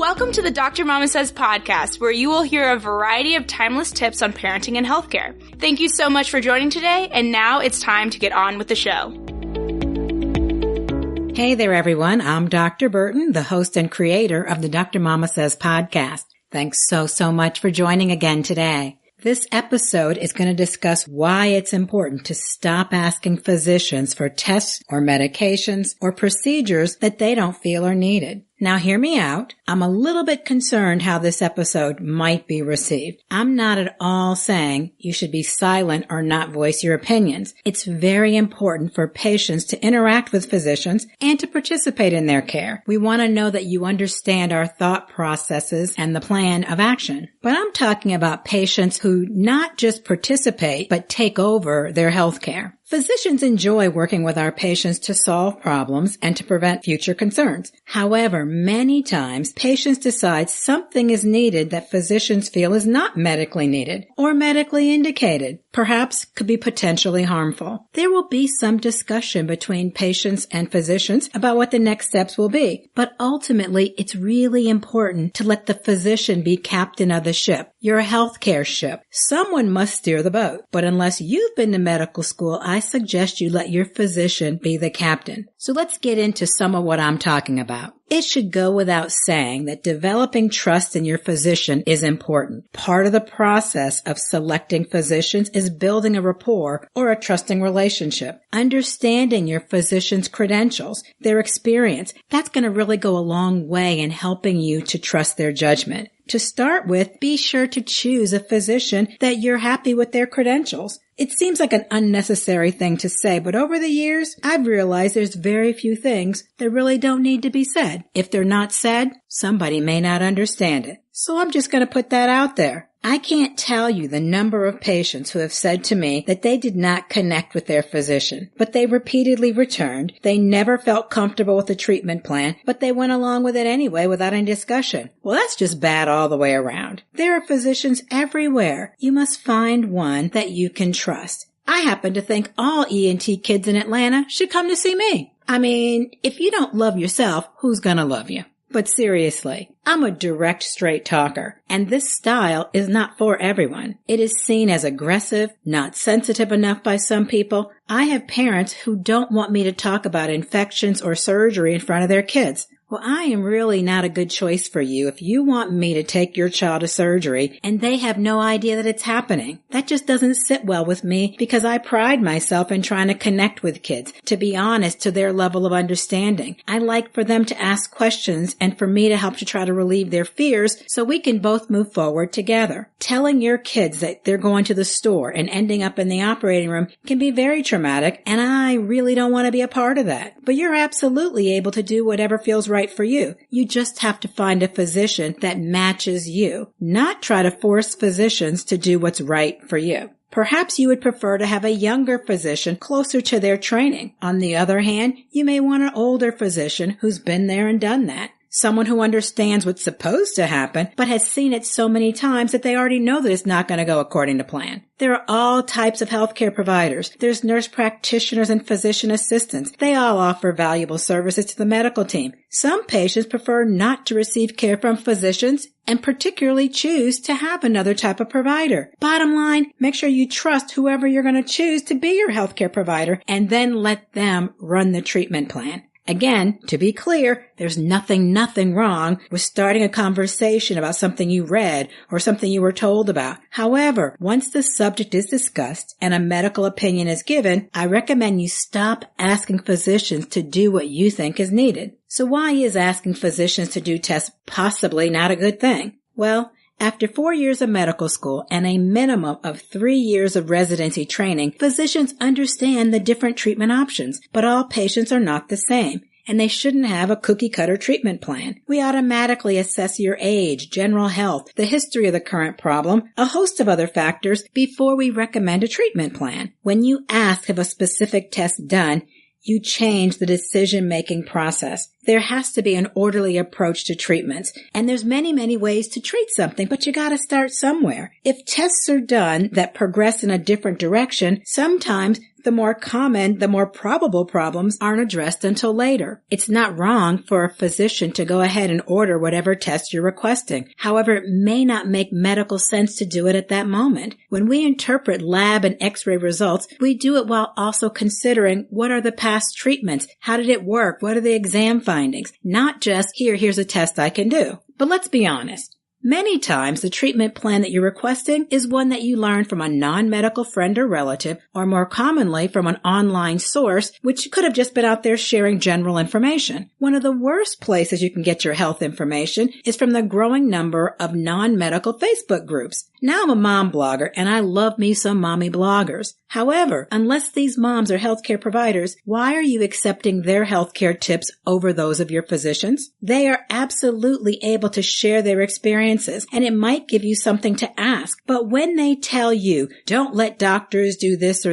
Welcome to the Dr. Mama Says podcast, where you will hear a variety of timeless tips on parenting and healthcare. Thank you so much for joining today, and now it's time to get on with the show. Hey there, everyone. I'm Dr. Burton, the host and creator of the Dr. Mama Says podcast. Thanks so much for joining again today. This episode is going to discuss why it's important to stop asking physicians for tests or medications or procedures that they don't feel are needed. Now, hear me out. I'm a little bit concerned how this episode might be received. I'm not at all saying you should be silent or not voice your opinions. It's very important for patients to interact with physicians and to participate in their care. We want to know that you understand our thought processes and the plan of action. But I'm talking about patients who not just participate, but take over their health care. Physicians enjoy working with our patients to solve problems and to prevent future concerns. However, many times patients decide something is needed that physicians feel is not medically needed or medically indicated, perhaps could be potentially harmful. There will be some discussion between patients and physicians about what the next steps will be, but ultimately it's really important to let the physician be captain of the ship, your healthcare ship. Someone must steer the boat, but unless you've been to medical school, I suggest you let your physician be the captain. So let's get into some of what I'm talking about. It should go without saying that developing trust in your physician is important. Part of the process of selecting physicians is building a rapport or a trusting relationship. Understanding your physician's credentials, their experience, that's going to really go a long way in helping you to trust their judgment. To start with, be sure to choose a physician that you're happy with their credentials. It seems like an unnecessary thing to say, but over the years, I've realized there's very few things that really don't need to be said. If they're not said, somebody may not understand it. So I'm just going to put that out there. I can't tell you the number of patients who have said to me that they did not connect with their physician, but they repeatedly returned. They never felt comfortable with the treatment plan, but they went along with it anyway without any discussion. Well, that's just bad all the way around. There are physicians everywhere. You must find one that you can trust. I happen to think all ENT kids in Atlanta should come to see me. I mean, if you don't love yourself, who's gonna love you? But seriously, I'm a direct, straight talker, and this style is not for everyone. It is seen as aggressive, not sensitive enough by some people. I have parents who don't want me to talk about infections or surgery in front of their kids. Well, I am really not a good choice for you if you want me to take your child to surgery and they have no idea that it's happening. That just doesn't sit well with me because I pride myself in trying to connect with kids, to be honest to their level of understanding. I like for them to ask questions and for me to help to try to relieve their fears so we can both move forward together. Telling your kids that they're going to the store and ending up in the operating room can be very traumatic, and I really don't want to be a part of that. But you're absolutely able to do whatever feels right for you. You just have to find a physician that matches you, not try to force physicians to do what's right for you. Perhaps you would prefer to have a younger physician closer to their training. On the other hand, you may want an older physician who's been there and done that. Someone who understands what's supposed to happen, but has seen it so many times that they already know that it's not going to go according to plan. There are all types of healthcare providers. There's nurse practitioners and physician assistants. They all offer valuable services to the medical team. Some patients prefer not to receive care from physicians and particularly choose to have another type of provider. Bottom line, make sure you trust whoever you're going to choose to be your healthcare provider and then let them run the treatment plan. Again, to be clear, there's nothing wrong with starting a conversation about something you read or something you were told about. However, once the subject is discussed and a medical opinion is given, I recommend you stop asking physicians to do what you think is needed. So why is asking physicians to do tests possibly not a good thing? Well, after 4 years of medical school and a minimum of 3 years of residency training, physicians understand the different treatment options, but all patients are not the same, and they shouldn't have a cookie-cutter treatment plan. We automatically assess your age, general health, the history of the current problem, a host of other factors before we recommend a treatment plan. When you ask if a specific test done, you change the decision-making process. There has to be an orderly approach to treatments. And there's many, many ways to treat something, but you got to start somewhere. If tests are done that progress in a different direction, sometimes the more common, the more probable problems aren't addressed until later. It's not wrong for a physician to go ahead and order whatever test you're requesting. However, it may not make medical sense to do it at that moment. When we interpret lab and x-ray results, we do it while also considering what are the past treatments, how did it work, what are the exam findings, not just here's a test I can do. But let's be honest. Many times, the treatment plan that you're requesting is one that you learned from a non-medical friend or relative, or more commonly from an online source, which could have just been out there sharing general information. One of the worst places you can get your health information is from the growing number of non-medical Facebook groups. Now I'm a mom blogger, and I love me some mommy bloggers. However, unless these moms are healthcare providers, why are you accepting their healthcare tips over those of your physicians? They are absolutely able to share their experiences, and it might give you something to ask. But when they tell you, don't let doctors do this,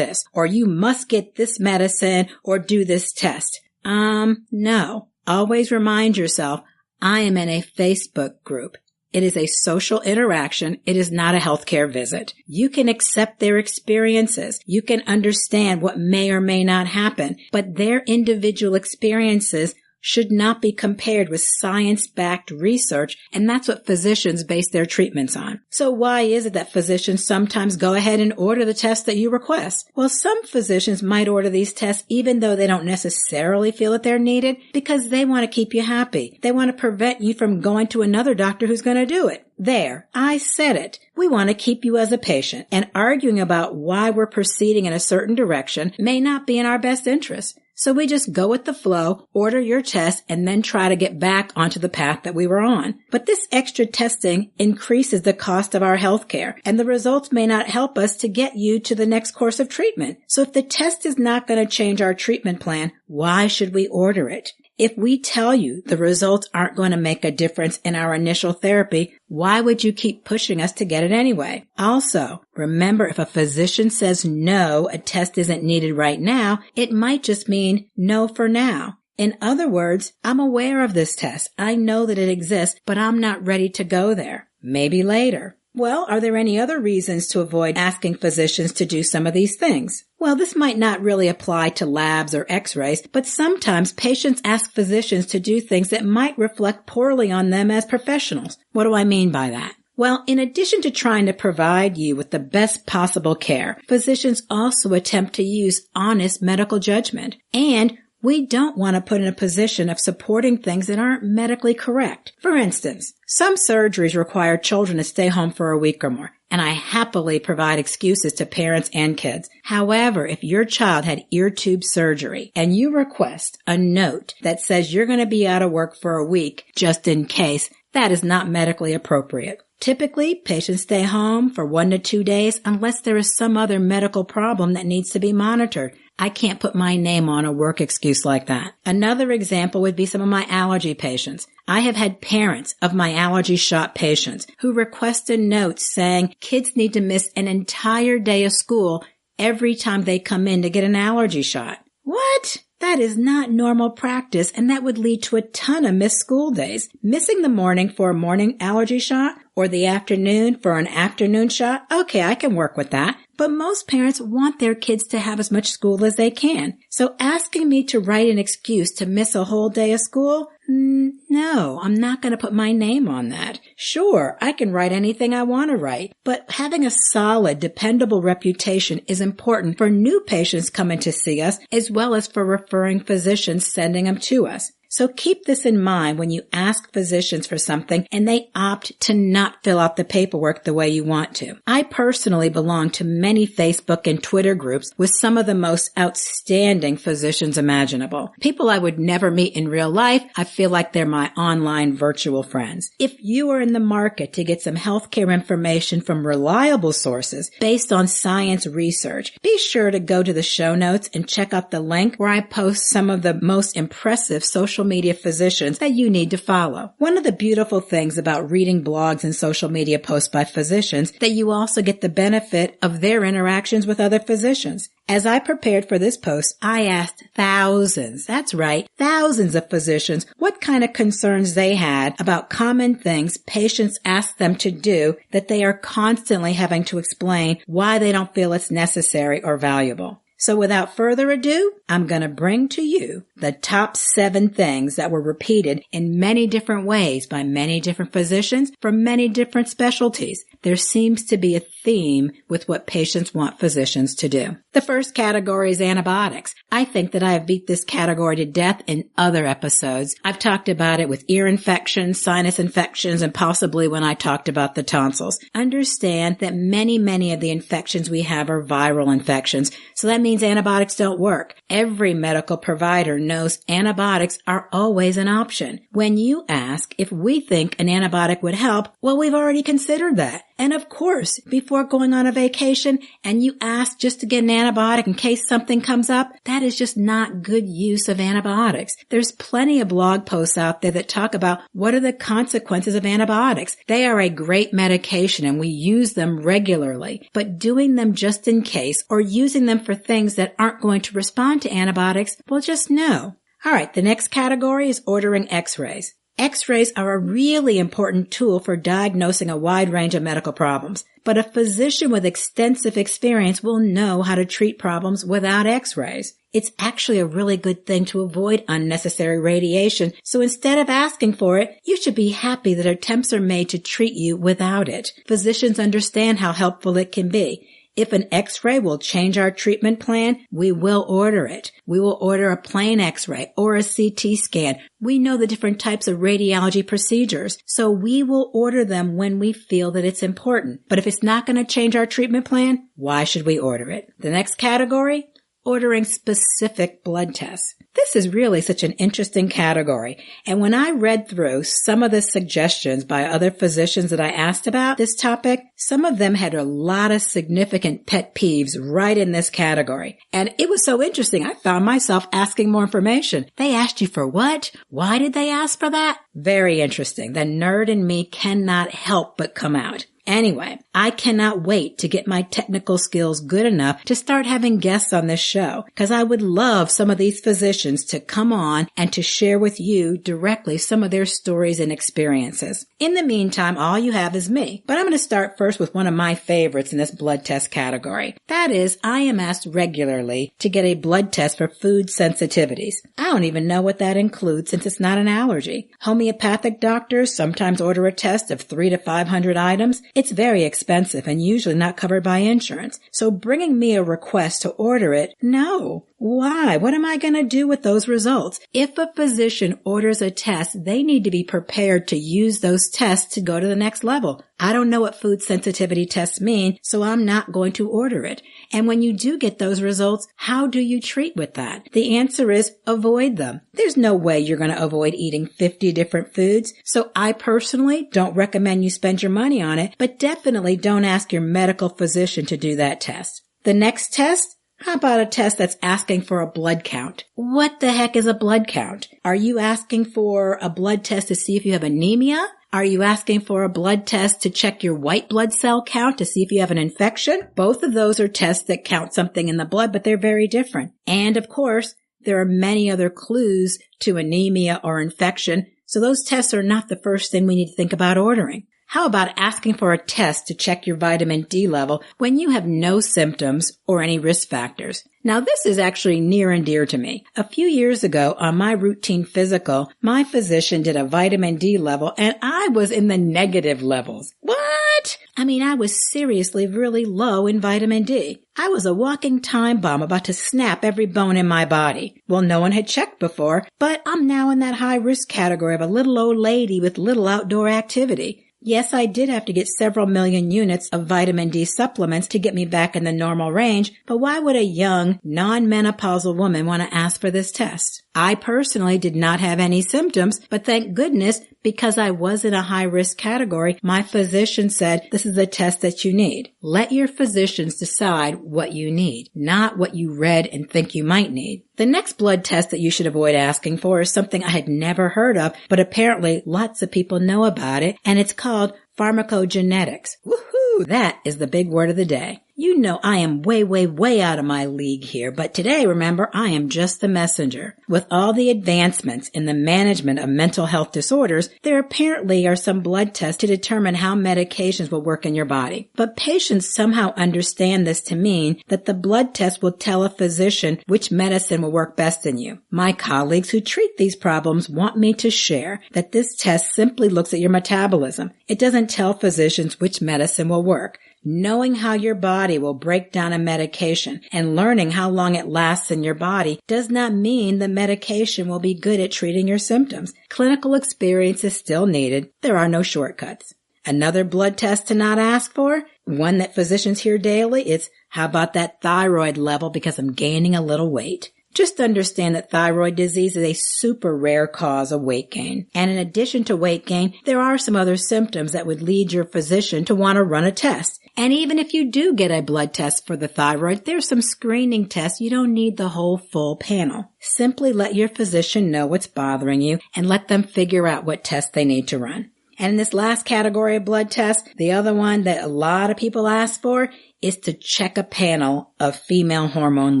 or you must get this medicine or do this test, no. Always remind yourself, I am in a Facebook group. It is a social interaction. It is not a healthcare visit. You can accept their experiences. You can understand what may or may not happen, but their individual experiences should not be compared with science-backed research, and that's what physicians base their treatments on. So why is it that physicians sometimes go ahead and order the tests that you request? Well, some physicians might order these tests even though they don't necessarily feel that they're needed because they want to keep you happy. They want to prevent you from going to another doctor who's going to do it. There, I said it. We want to keep you as a patient, and arguing about why we're proceeding in a certain direction may not be in our best interest. So we just go with the flow, order your test, and then try to get back onto the path that we were on. But this extra testing increases the cost of our health care, and the results may not help us to get you to the next course of treatment. So if the test is not going to change our treatment plan, why should we order it? If we tell you the results aren't going to make a difference in our initial therapy, why would you keep pushing us to get it anyway? Also, remember, if a physician says no, a test isn't needed right now, it might just mean no for now. In other words, I'm aware of this test. I know that it exists, but I'm not ready to go there. Maybe later. Well, are there any other reasons to avoid asking physicians to do some of these things? Well, this might not really apply to labs or x-rays, but sometimes patients ask physicians to do things that might reflect poorly on them as professionals. What do I mean by that? Well, in addition to trying to provide you with the best possible care, physicians also attempt to use honest medical judgment. And we don't want to put in a position of supporting things that aren't medically correct. For instance, some surgeries require children to stay home for a week or more, and I happily provide excuses to parents and kids. However, if your child had ear tube surgery and you request a note that says you're going to be out of work for a week just in case, that is not medically appropriate. Typically, patients stay home for 1 to 2 days unless there is some other medical problem that needs to be monitored. I can't put my name on a work excuse like that. Another example would be some of my allergy patients. I have had parents of my allergy shot patients who requested notes saying kids need to miss an entire day of school every time they come in to get an allergy shot. What? That is not normal practice, and that would lead to a ton of missed school days. Missing the morning for a morning allergy shot or the afternoon for an afternoon shot, okay, I can work with that. But most parents want their kids to have as much school as they can. So asking me to write an excuse to miss a whole day of school? No, I'm not going to put my name on that. Sure, I can write anything I want to write, but having a solid, dependable reputation is important for new patients coming to see us as well as for referring physicians sending them to us. So keep this in mind when you ask physicians for something and they opt to not fill out the paperwork the way you want to. I personally belong to many Facebook and Twitter groups with some of the most outstanding physicians imaginable. People I would never meet in real life, I feel like they're my online virtual friends. If you are in the market to get some healthcare information from reliable sources based on science research, be sure to go to the show notes and check out the link where I post some of the most impressive social social media physicians that you need to follow. One of the beautiful things about reading blogs and social media posts by physicians that you also get the benefit of their interactions with other physicians. As I prepared for this post, I asked thousands, that's right, thousands of physicians what kind of concerns they had about common things patients ask them to do that they are constantly having to explain why they don't feel it's necessary or valuable. So without further ado, I'm going to bring to you the top 7 things that were repeated in many different ways by many different physicians from many different specialties. There seems to be a theme with what patients want physicians to do. The first category is antibiotics. I think that I have beat this category to death in other episodes. I've talked about it with ear infections, sinus infections, and possibly when I talked about the tonsils. Understand that many of the infections we have are viral infections, so that means antibiotics don't work. Every medical provider knows antibiotics are always an option. When you ask if we think an antibiotic would help, well, we've already considered that. And of course, before going on a vacation and you ask just to get an antibiotic in case something comes up, that is just not good use of antibiotics. There's plenty of blog posts out there that talk about what are the consequences of antibiotics. They are a great medication and we use them regularly, but doing them just in case or using them for things that aren't going to respond to antibiotics, well, just no. All right, the next category is ordering x-rays. X-rays are a really important tool for diagnosing a wide range of medical problems, but a physician with extensive experience will know how to treat problems without x-rays. It's actually a really good thing to avoid unnecessary radiation, so instead of asking for it, you should be happy that attempts are made to treat you without it. Physicians understand how helpful it can be. If an x-ray will change our treatment plan, we will order it. We will order a plain x-ray or a CT scan. We know the different types of radiology procedures, so we will order them when we feel that it's important. But if it's not going to change our treatment plan, why should we order it? The next category, ordering specific blood tests. This is really such an interesting category. And when I read through some of the suggestions by other physicians that I asked about this topic, some of them had a lot of significant pet peeves right in this category. And it was so interesting. I found myself asking more information. They asked you for what? Why did they ask for that? Very interesting. The nerd in me cannot help but come out. Anyway, I cannot wait to get my technical skills good enough to start having guests on this show, because I would love some of these physicians to come on and to share with you directly some of their stories and experiences. In the meantime, all you have is me. But I'm going to start first with one of my favorites in this blood test category. That is, I am asked regularly to get a blood test for food sensitivities. I don't even know what that includes since it's not an allergy. Homeopathic doctors sometimes order a test of 300 to 500 items. It's very expensive and usually not covered by insurance. So bringing me a request to order it, no. Why? What am I going to do with those results? If a physician orders a test, they need to be prepared to use those tests to go to the next level. I don't know what food sensitivity tests mean, so I'm not going to order it. And when you do get those results, how do you treat with that? The answer is avoid them. There's no way you're going to avoid eating 50 different foods, so I personally don't recommend you spend your money on it, but definitely don't ask your medical physician to do that test. The next test? How about a test that's asking for a blood count? What the heck is a blood count? Are you asking for a blood test to see if you have anemia? Are you asking for a blood test to check your white blood cell count to see if you have an infection? Both of those are tests that count something in the blood, but they're very different. And of course, there are many other clues to anemia or infection, so those tests are not the first thing we need to think about ordering. How about asking for a test to check your vitamin D level when you have no symptoms or any risk factors? Now, this is actually near and dear to me. A few years ago, on my routine physical, my physician did a vitamin D level, and I was in the negative levels. What? I mean, I was seriously really low in vitamin D. I was a walking time bomb about to snap every bone in my body. Well, no one had checked before, but I'm now in that high-risk category of a little old lady with little outdoor activity. Yes, I did have to get several million units of vitamin D supplements to get me back in the normal range, but why would a young, non-menopausal woman want to ask for this test? I personally did not have any symptoms, but thank goodness, because I was in a high-risk category, my physician said, this is a test that you need. Let your physicians decide what you need, not what you read and think you might need. The next blood test that you should avoid asking for is something I had never heard of, but apparently lots of people know about it, and it's called pharmacogenetics. Woohoo! That is the big word of the day. You know I am way, way, way out of my league here, but today, remember, I am just the messenger. With all the advancements in the management of mental health disorders, there apparently are some blood tests to determine how medications will work in your body. But patients somehow understand this to mean that the blood test will tell a physician which medicine will work best in you. My colleagues who treat these problems want me to share that this test simply looks at your metabolism. It doesn't tell physicians which medicine will work. Knowing how your body will break down a medication and learning how long it lasts in your body does not mean the medication will be good at treating your symptoms. Clinical experience is still needed. There are no shortcuts. Another blood test to not ask for, one that physicians hear daily, is how about that thyroid level because I'm gaining a little weight. Just understand that thyroid disease is a super rare cause of weight gain. And in addition to weight gain, there are some other symptoms that would lead your physician to want to run a test. And even if you do get a blood test for the thyroid, there's some screening tests. You don't need the whole full panel. Simply let your physician know what's bothering you and let them figure out what test they need to run. And in this last category of blood tests, the other one that a lot of people ask for is to check a panel of female hormone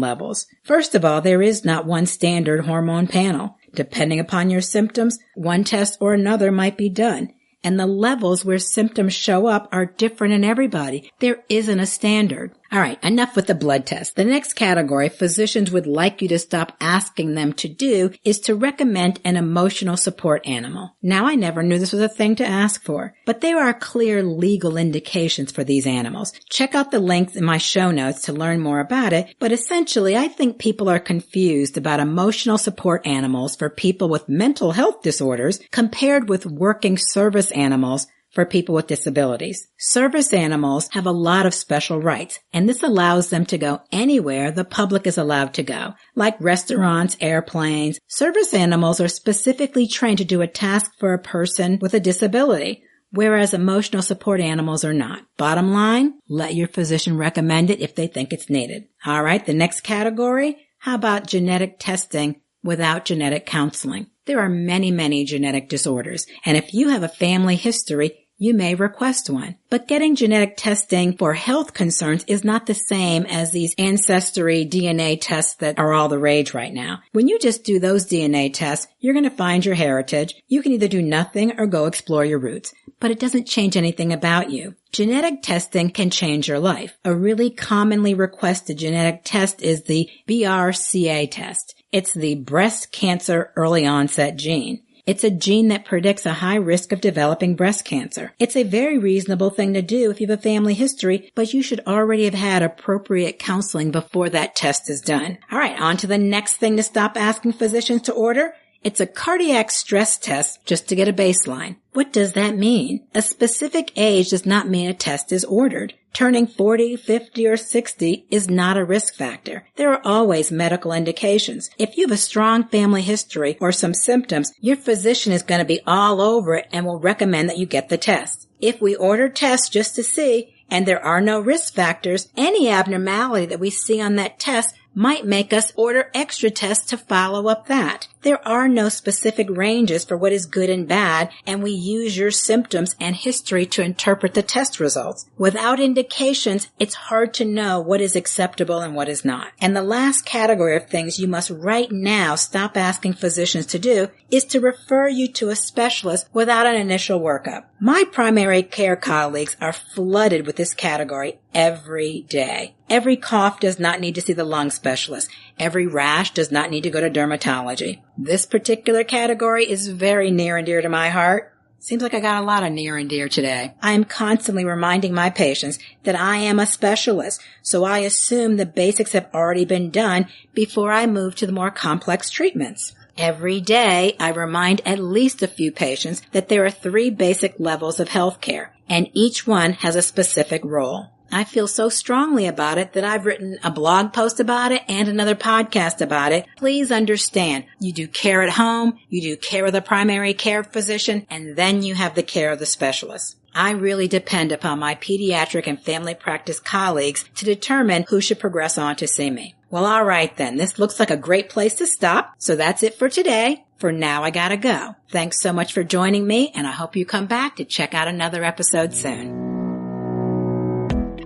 levels. First of all, there is not one standard hormone panel. Depending upon your symptoms, one test or another might be done. And the levels where symptoms show up are different in everybody. There isn't a standard. All right, enough with the blood test. The next category physicians would like you to stop asking them to do is to recommend an emotional support animal. Now, I never knew this was a thing to ask for, but there are clear legal indications for these animals. Check out the links in my show notes to learn more about it, but essentially, I think people are confused about emotional support animals for people with mental health disorders compared with working service animals for people with disabilities. Service animals have a lot of special rights, and this allows them to go anywhere the public is allowed to go, like restaurants, airplanes. Service animals are specifically trained to do a task for a person with a disability, whereas emotional support animals are not. Bottom line, let your physician recommend it if they think it's needed. All right, the next category, how about genetic testing without genetic counseling? There are many, many genetic disorders, and if you have a family history, you may request one. But getting genetic testing for health concerns is not the same as these ancestry DNA tests that are all the rage right now. When you just do those DNA tests, you're going to find your heritage. You can either do nothing or go explore your roots. But it doesn't change anything about you. Genetic testing can change your life. A really commonly requested genetic test is the BRCA test. It's the breast cancer early onset gene. It's a gene that predicts a high risk of developing breast cancer. It's a very reasonable thing to do if you have a family history, but you should already have had appropriate counseling before that test is done. All right, on to the next thing to stop asking physicians to order. It's a cardiac stress test just to get a baseline. What does that mean? A specific age does not mean a test is ordered. Turning 40, 50, or 60 is not a risk factor. There are always medical indications. If you have a strong family history or some symptoms, your physician is going to be all over it and will recommend that you get the test. If we order tests just to see, and there are no risk factors, any abnormality that we see on that test might make us order extra tests to follow up that. There are no specific ranges for what is good and bad, and we use your symptoms and history to interpret the test results. Without indications, it's hard to know what is acceptable and what is not. And the last category of things you must right now stop asking physicians to do is to refer you to a specialist without an initial workup. My primary care colleagues are flooded with this category every day. Every cough does not need to see the lung specialist. Every rash does not need to go to dermatology. This particular category is very near and dear to my heart. Seems like I got a lot of near and dear today. I am constantly reminding my patients that I am a specialist, so I assume the basics have already been done before I move to the more complex treatments. Every day, I remind at least a few patients that there are 3 basic levels of health care, and each one has a specific role. I feel so strongly about it that I've written a blog post about it and another podcast about it. Please understand, you do care at home, you do care with a primary care physician, and then you have the care of the specialist. I really depend upon my pediatric and family practice colleagues to determine who should progress on to see me. Well, all right then. This looks like a great place to stop. So that's it for today. For now, I gotta go. Thanks so much for joining me, and I hope you come back to check out another episode soon.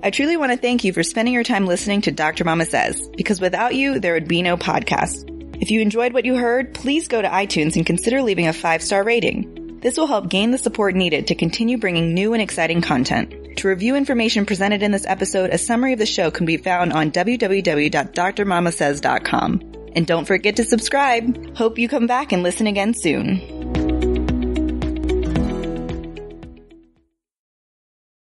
I truly want to thank you for spending your time listening to Dr. Mama Says, because without you, there would be no podcast. If you enjoyed what you heard, please go to iTunes and consider leaving a 5-star rating. This will help gain the support needed to continue bringing new and exciting content. To review information presented in this episode, a summary of the show can be found on www.drmamasays.com. And don't forget to subscribe. Hope you come back and listen again soon.